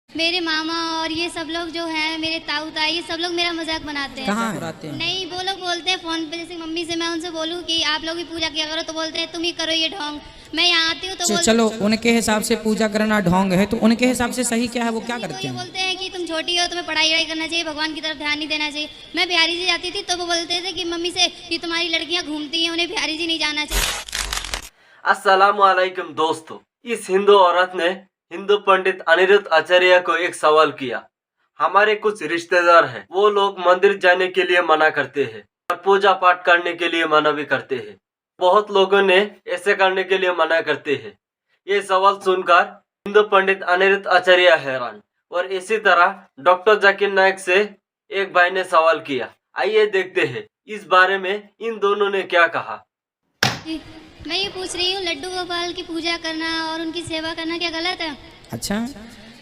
मेरे मामा और ये सब लोग जो हैं, मेरे ताऊ ताई, ये सब लोग मेरा मजाक बनाते हैं। कहाँ बनाते हैं? नहीं, वो लोग बोलते हैं फोन पे, जैसे मम्मी से मैं उनसे बोलूं कि आप लोग भी पूजा किया करो तो बोलते हैं तुम ही करो ये ढोंग। मैं यहाँ आती हूँ तो चलो उनके हिसाब से पूजा करना ढोंग है, तो उनके हिसाब से सही क्या है, वो क्या करते ये हैं? बोलते हैं कि तुम छोटी हो, तुम्हें पढ़ाई वढ़ाई करना चाहिए, भगवान की तरफ ध्यान नहीं देना चाहिए। मैं बिहारी जी जाती थी तो वो बोलते थे कि मम्मी से कि तुम्हारी लड़कियां घूमती हैं, उन्हें बिहारी जी नहीं जाना चाहिए। अस्सलामुअलैकुम दोस्तों, इस हिंदू औरत ने हिंदू पंडित अनिरुद्ध आचार्य को एक सवाल किया। हमारे कुछ रिश्तेदार हैं, वो लोग मंदिर जाने के लिए मना करते हैं और पूजा पाठ करने के लिए मना भी करते हैं। बहुत लोगों ने ऐसे करने के लिए मना करते हैं। ये सवाल सुनकर हिंदू पंडित अनिरुद्ध आचार्य हैरान। और इसी तरह डॉक्टर जाकिर नायक से एक भाई ने सवाल किया। आइए देखते हैं इस बारे में इन दोनों ने क्या कहा। मैं ये पूछ रही हूँ, लड्डू गोपाल की पूजा करना और उनकी सेवा करना क्या गलत है? अच्छा,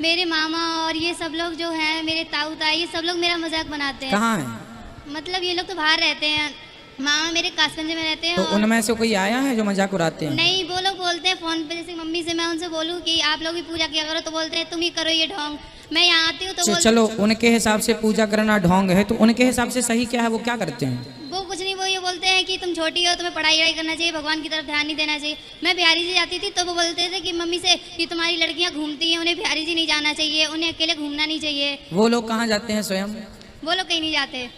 मेरे मामा और ये सब लोग जो हैं, मेरे ताऊ ताई, ये सब लोग मेरा मजाक बनाते हैं। कहाँ है? मतलब ये लोग तो बाहर रहते हैं, मामा मेरे कासगंज में रहते हैं। तो उनमें से कोई आया है जो मजाक उड़ाते हैं? नहीं, वो लोग बोलते हैं फोन पे, जैसे मम्मी से मैं उनसे बोलूं कि आप लोग भी पूजा किया करो तो बोलते हैं तुम ही करो ये ढोंग। मैं यहाँ आती हूँ तो चलो उनके हिसाब से पूजा करना ढोंग है, तो उनके हिसाब से सही क्या है, वो क्या करते हैं? वो कुछ नहीं, वो ये बोलते हैं कि तुम छोटी हो, तुम्हें पढ़ाई वढ़ाई करना चाहिए, भगवान की तरफ ध्यान नहीं देना चाहिए। मैं बिहारी जी जाती थी तो वो बोलते थे कि मम्मी से कि तुम्हारी लड़कियां घूमती हैं, उन्हें बिहारी जी नहीं जाना चाहिए, उन्हें अकेले घूमना नहीं चाहिए। वो लोग कहाँ जाते हैं स्वयं? वो लोग कहीं नहीं जाते,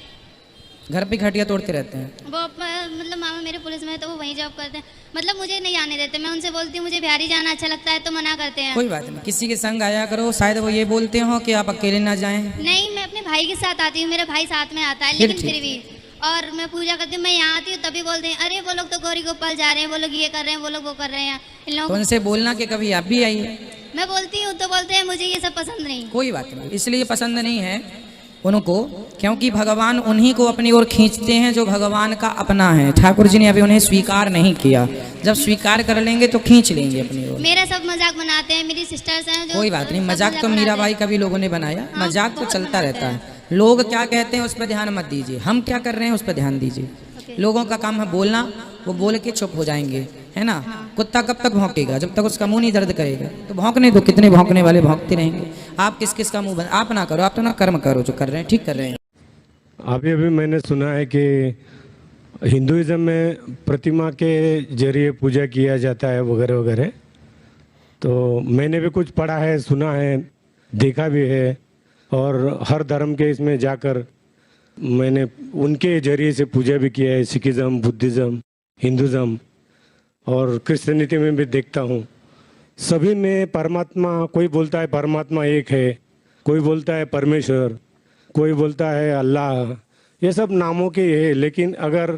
घर पे खटिया तोड़ते रहते हैं। वो मतलब मामा मेरे पुलिस में है तो वो वहीं जॉब करते हैं। मतलब मुझे नहीं आने देते। मैं उनसे बोलती हूँ मुझे बिहारी जाना अच्छा लगता है तो मना करते हैं। कोई बात नहीं, किसी के संग आया करो, शायद वो ये बोलते हो कि आप अकेले ना जाएं। नहीं, मैं अपने भाई के साथ आती हूँ, मेरा भाई साथ में आता है, फिर लेकिन ठीक। फिर भी। और मैं पूजा करती हूँ, मैं यहाँ आती हूँ तभी बोलते हैं अरे वो लोग तो गौरी गोपाल जा रहे हैं, वो लोग ये कर रहे हैं, वो लोग वो कर रहे हैं। इन तो लोगों उनसे बोलना कि कभी आप भी आइए। मैं बोलती हूँ तो बोलते हैं मुझे ये सब पसंद नहीं। कोई बात नहीं, इसलिए पसंद नहीं है उनको क्योंकि भगवान उन्हीं को अपनी ओर खींचते हैं जो भगवान का अपना है। ठाकुर जी ने अभी उन्हें स्वीकार नहीं किया, जब स्वीकार कर लेंगे तो खींच लेंगे अपनी ओर। मेरा सब मजाक बनाते हैं, मेरी सिस्टर्स हैं जो। कोई बात नहीं, सब मजाक तो बनाते मीरा हैं। भाई का भी लोगों ने बनाया, मजाक तो चलता रहता है। लोग क्या कहते हैं उस पर ध्यान मत दीजिए, हम क्या कर रहे हैं उस पर ध्यान दीजिए। लोगों का काम है बोलना, वो बोल के चुप हो जाएंगे, है ना। कुत्ता कब तक भौंकेगा? जब तक उसका मुंह नहीं दर्द करेगा। तो भौंकने दो, कितने भौंकने वाले भौंकते रहेंगे। आप किस किस का मुंह बंद आप ना करो, आप तो ना कर्म करो, जो कर रहे हैं ठीक कर रहे हैं। अभी मैंने सुना है कि हिंदुइज्म में प्रतिमा के जरिए पूजा किया जाता है वगैरह वगैरह। तो मैंने भी कुछ पढ़ा है, सुना है, देखा भी है। और हर धर्म के इसमें जाकर मैंने उनके जरिए से पूजा भी किया है। सिखिज़्म, बुद्धिज़्म, हिंदुज़्म और क्रिश्चियनिटी में भी देखता हूँ। सभी में परमात्मा, कोई बोलता है परमात्मा एक है, कोई बोलता है परमेश्वर, कोई बोलता है अल्लाह। ये सब नामों के है, लेकिन अगर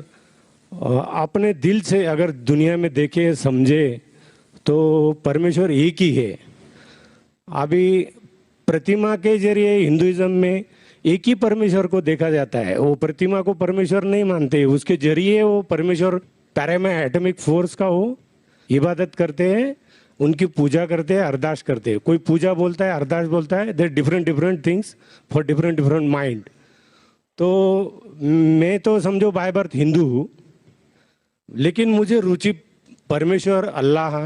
अपने दिल से अगर दुनिया में देखे समझे तो परमेश्वर एक ही है। अभी प्रतिमा के जरिए हिंदुइज्म में एक ही परमेश्वर को देखा जाता है। वो प्रतिमा को परमेश्वर नहीं मानते, उसके जरिए वो परमेश्वर पैरामा एटॉमिक फोर्स का वो इबादत करते हैं, उनकी पूजा करते हैं, अरदास करते हैं। कोई पूजा बोलता है, अरदास बोलता है, there different things for different mind. तो मैं तो समझो बाय बर्थ हिंदू हूँ, लेकिन मुझे रुचि परमेश्वर, अल्लाह,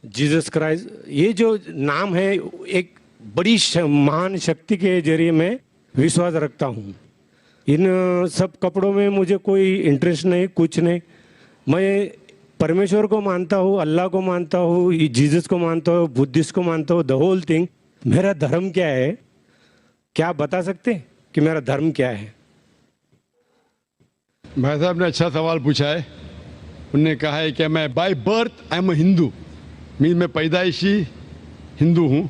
जीसस क्राइस्ट, ये जो नाम है, एक बड़ी महान शक्ति के जरिए मैं विश्वास रखता हूँ। इन सब कपड़ों में मुझे कोई इंटरेस्ट नहीं, कुछ नहीं। मैं परमेश्वर को मानता हूँ, अल्लाह को मानता हूँ, जीसस को मानता हूँ, बुद्धिस्ट को मानता हूँ, द होल थिंग। मेरा धर्म क्या है, क्या आप बता सकते हैं कि मेरा धर्म क्या है? भाई साहब ने अच्छा सवाल पूछा है। उन्होंने कहा है कि मैं by birth I am Hindu, mean मैं पैदाइशी हिंदू हूँ,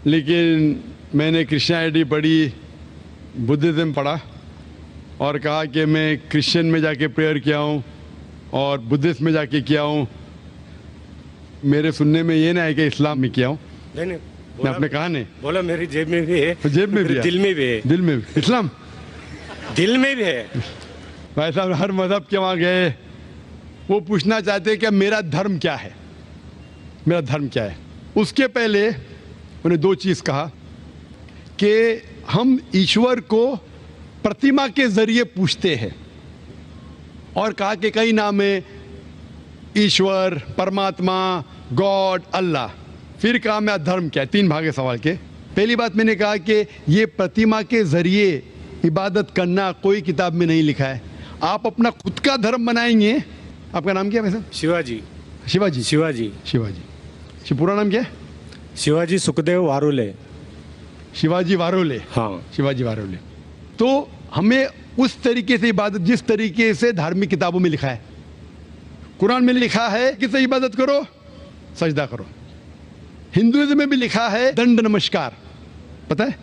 लेकिन मैंने क्रिश्चियनिटी पढ़ी, बुद्धिज़्म पढ़ा और कहा कि मैं क्रिश्चियन में जाके प्रेयर किया हूँ और बुद्धिस्ट में जाके किया हूँ। मेरे सुनने में ये ना है कि इस्लाम में किया हूँ। नहीं, मैं आपने कहा नहीं बोला मेरी जेब में भी है, जेब में भी है, दिल में भी है, दिल में भी इस्लाम दिल में भी है। भाई साहब हर मज़हब के वहाँ गए, वो पूछना चाहते हैं कि मेरा धर्म क्या है, मेरा धर्म क्या है। उसके पहले उन्हें दो चीज़ कहा कि हम ईश्वर को प्रतिमा के जरिए पूछते हैं, और कहा कि कई नाम है, ईश्वर, परमात्मा, गॉड, अल्लाह। फिर कहा मेरा धर्म क्या है। तीन भाग है सवाल के। पहली बात मैंने कहा कि ये प्रतिमा के जरिए इबादत करना कोई किताब में नहीं लिखा है। आप अपना खुद का धर्म बनाएंगे। आपका नाम क्या है वैसे? शिवाजी। शिवाजी। शिवाजी। शिवाजी। पूरा नाम क्या है? शिवाजी सुखदेव वारोले। शिवाजी वारोले। हाँ, शिवाजी वारोले। तो हमें उस तरीके से इबादत, जिस तरीके से धार्मिक किताबों में लिखा है, कुरान में लिखा है कि से इबादत करो, सजदा करो। हिंदुइज्म में भी लिखा है दंड नमस्कार, पता है?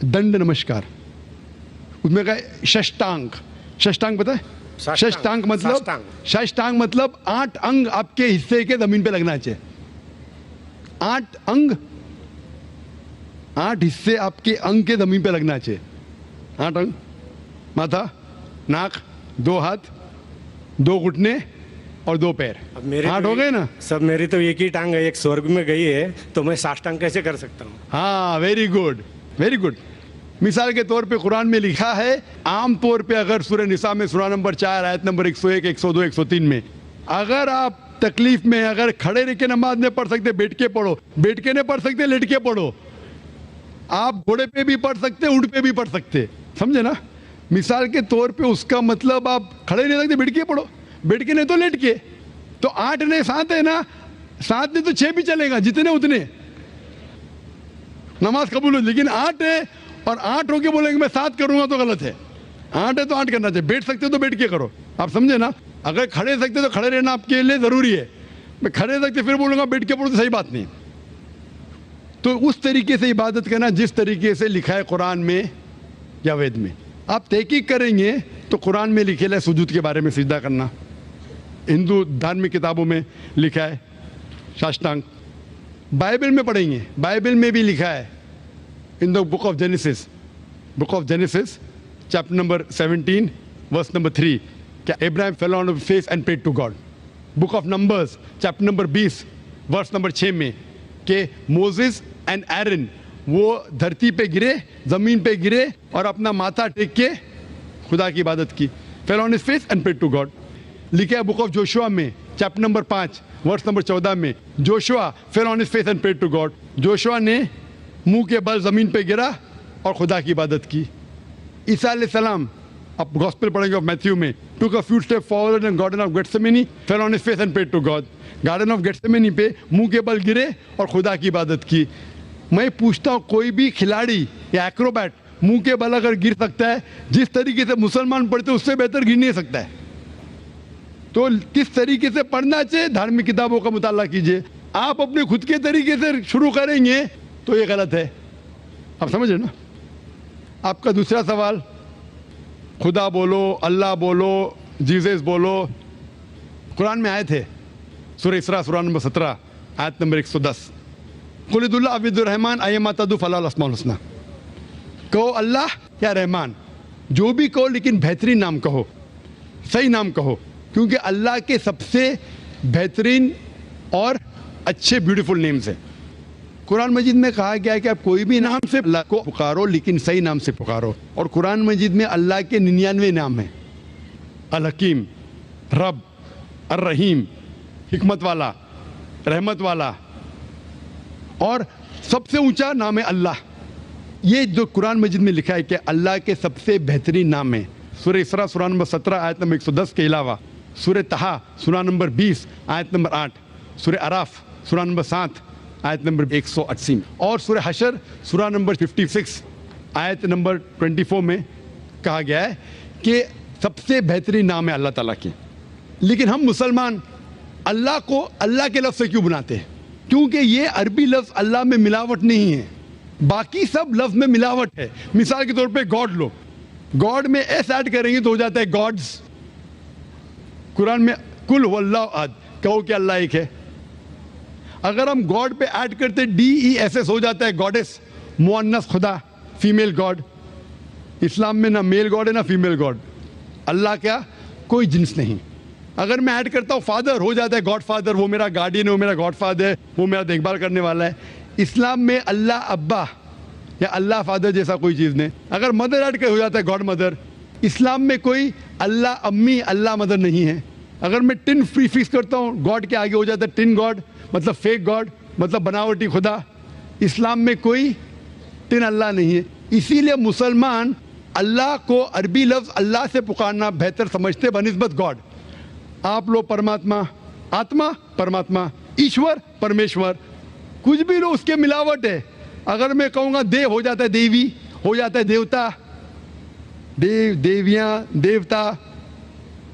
दंड नमस्कार। उसमें कहा षष्टांग। षष्टांग पता है? षष्टांग मतलब, षष्टांग मतलब 8 अंग आपके हिस्से के जमीन पे लगना चाहिए। 8 अंग, 8 हिस्से आपके अंग के जमीन पे लगना चाहिए। 8 अंग, माथा, नाक, 2 हाथ, 2 घुटने और 2 पैर। अब मेरे 8 हो गए ना? सब मेरी तो एक ही टांग है, एक स्वर्ग में गई है, तो मैं साष्टांग कैसे कर सकता हूँ? हाँ, वेरी गुड, वेरी गुड। मिसाल के तौर पे कुरान में लिखा है, आम तौर पे अगर सूरह निसा में सूरा नंबर 4 आयत नंबर 101, 102, 103 में अगर आप तकलीफ में, अगर खड़े रह के नमाज नहीं पढ़ सकते, बैठ के पढ़ो। बैठ के नहीं पढ़ सकते, लेट के पढ़ो। आप घोड़े पे भी पढ़ सकते, ऊंट पे भी पढ़ सकते, समझे ना? मिसाल के तौर पे उसका मतलब आप खड़े नहीं सकते, बैठ के पढ़ो। बैठ के नहीं तो लेट के। तो 8 ने 7 है ना, 7 ने तो 6 भी चलेगा, जितने उतने नमाज कबूल हो। लेकिन 8 है और 8 होके बोलेंगे मैं 7 करूंगा तो गलत है। 8 है तो 8 करना चाहिए। बैठ सकते तो बैठ के करो, आप समझे ना? अगर खड़े सकते तो खड़े रहना आपके लिए जरूरी है। मैं खड़े सकते फिर बोलूंगा बैठ के पढ़ो तो सही बात नहीं। तो उस तरीके से इबादत करना जिस तरीके से लिखा है कुरान में या वेद में। आप तहकीक करेंगे तो कुरान में लिखे है सुजूद के बारे में, सिजदा करना। हिंदू धार्मिक किताबों में लिखा है साष्टांग। बाइबल में पढ़ेंगे, बाइबल में भी लिखा है in the book of Genesis, book of Genesis chapter number 17 verse number 3 क्या Abraham fell on face and prayed to God. Book of Numbers chapter number 20 verse number 6 में कि मोसेस एंड एरन वो धरती पे गिरे, जमीन पे गिरे और अपना माथा टेक के खुदा की इबादत की। Fell on his face and prayed to God. लिखा है बुक ऑफ जोशुआ में चैप्टर नंबर 5 वर्स नंबर 14 में Joshua fell on his face and prayed to God. Joshua ने मुंह के बल जमीन पे गिरा और खुदा की इबादत की। ईसा अलैहिस्सलाम, आप गॉस्पेल पढ़ेंगे ऑफ मैथ्यू में, took a few step forward in garden of Gethsemane, fell on his face and prayed to God. Garden of Gethsemane पे मुंह के बल गिरे और खुदा की इबादत की। मैं पूछता हूँ, कोई भी खिलाड़ी या एक्रोबैट मुंह के बल अगर गिर सकता है, जिस तरीके से मुसलमान पढ़ते उससे बेहतर गिर नहीं सकता है। तो किस तरीके से पढ़ना चाहिए, धार्मिक किताबों का मुताला कीजिए। आप अपने खुद के तरीके से शुरू करेंगे तो ये गलत है। आप समझ रहे ना? आपका दूसरा सवाल, खुदा बोलो, अल्लाह बोलो, जीसस बोलो, कुरान में आए थे सूरह इसरा सूरा नंबर 17 आयत नंबर 110, कुलिदुल्लाह अब्दुर्रहमान अय्यमा तदु फलाल अस्माउल हुस्ना। कहो अल्लाह या रहमान, जो भी कहो, लेकिन बेहतरीन नाम कहो, सही नाम कहो, क्योंकि अल्लाह के सबसे बेहतरीन और अच्छे ब्यूटीफुल नेम्स हैं। कुरान मजीद में कहा गया है कि आप कोई भी नाम से अल्लाह को पुकारो, लेकिन सही नाम से पुकारो। और कुरान मजीद में अल्लाह के 99 नाम हैं। अल हकीम, रब, अर रहीम, हिकमत वाला, रहमत वाला, और सबसे ऊंचा नाम है अल्लाह। ये जो कुरान मजीद में लिखा है कि अल्लाह के सबसे बेहतरीन नाम है। सूरह इसरा सूरा नंबर 17 आयत नंबर 110 के अलावा सूरह तहा सूरा नंबर 20 आयत नंबर 8, सूरह अराफ सूरा नंबर 7 आयत नंबर 180 और सूरह हशर सूरा नंबर 56 आयत नंबर 24 में कहा गया है कि सबसे बेहतरीन नाम है अल्लाह ताला के। लेकिन हम मुसलमान अल्लाह को अल्लाह के लफ्ज़ से क्यों बनाते हैं? क्योंकि ये अरबी लफ्ज़ अल्लाह में मिलावट नहीं है, बाकी सब लफ्ज़ में मिलावट है। मिसाल के तौर पे गॉड लो, गॉड में एस ऐड करेंगे तो हो जाता है गॉड्स। कुरान में कुल हुवल्लाहु अहद, कहो कि अल्लाह एक है। अगर हम गॉड पे ऐड करते DESS हो जाता है गॉडेस, मुअन्नस खुदा, फीमेल गॉड। इस्लाम में ना मेल गॉड है ना फीमेल गॉड। अल्लाह क्या, कोई जिन्स नहीं। अगर मैं ऐड करता हूँ फादर, हो जाता है गॉड फादर, वो मेरा गार्डियन है, वो मेरा गॉड फादर है, वो मेरा देखभाल करने वाला है। इस्लाम में अल्लाह अब्बा या अल्लाह फादर जैसा कोई चीज़ नहीं। अगर मदर ऐड कर हो जाता है गॉड मदर। इस्लाम में कोई अल्लाह अम्मी, अल्लाह मदर नहीं है। अगर मैं टिन प्रीफिक्स करता हूँ गॉड के आगे, हो जाता है टिन गॉड, मतलब फेक गॉड, मतलब बनावटी खुदा। इस्लाम में कोई तीन अल्लाह नहीं है। इसीलिए मुसलमान अल्लाह को अरबी लफ्ज़ अल्लाह से पुकारना बेहतर समझते बनिस्बत गॉड। आप लोग परमात्मा, आत्मा परमात्मा, ईश्वर परमेश्वर, कुछ भी लो उसके मिलावट है। अगर मैं कहूँगा देव हो जाता है देवी, हो जाता है देवता, देव देवियाँ देवता,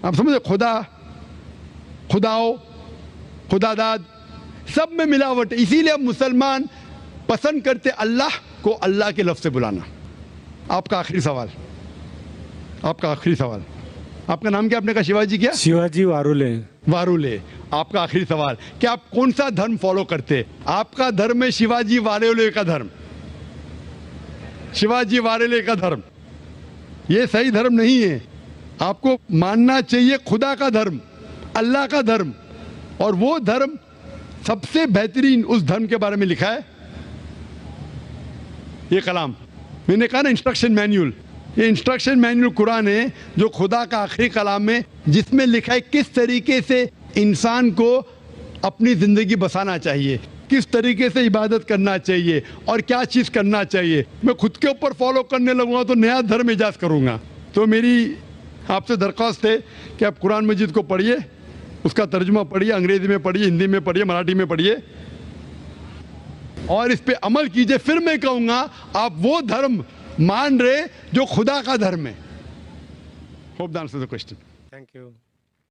आप समझे, खुदा खुदाओ खुदादाद, सब में मिलावट है। इसीलिए अब मुसलमान पसंद करते अल्लाह को अल्लाह के लफ्ज़ से बुलाना। आपका आखिरी सवाल, आपका आखिरी सवाल, आपका नाम क्या? आपने कहा शिवाजी क्या? शिवाजी वारुले। वारुले, आपका आखिरी सवाल, कि आप कौन सा धर्म फॉलो करते? आपका धर्म है शिवाजी वारुले का धर्म, शिवाजी वारुले का धर्म। ये सही धर्म नहीं है। आपको मानना चाहिए खुदा का धर्म, अल्लाह का धर्म, और वो धर्म सबसे बेहतरीन उस धर्म के बारे में लिखा है ये कलाम। मैंने कहा ना इंस्ट्रक्शन मैन्यूल, ये इंस्ट्रक्शन मैन्यूल कुरान है जो खुदा का आखिरी कलाम है, जिसमें लिखा है किस तरीके से इंसान को अपनी ज़िंदगी बसाना चाहिए, किस तरीके से इबादत करना चाहिए और क्या चीज़ करना चाहिए। मैं खुद के ऊपर फॉलो करने लगूंगा तो नया धर्म ईजाद करूंगा। तो मेरी आपसे दरख्वास्त है कि आप कुरान मजीद को पढ़िए, उसका तर्जुमा पढ़िए, अंग्रेजी में पढ़िए, हिंदी में पढ़िए, मराठी में पढ़िए और इस पे अमल कीजिए। फिर मैं कहूँगा आप वो धर्म मान रहे जो खुदा का धर्म है। Hope the answer the question. Thank you.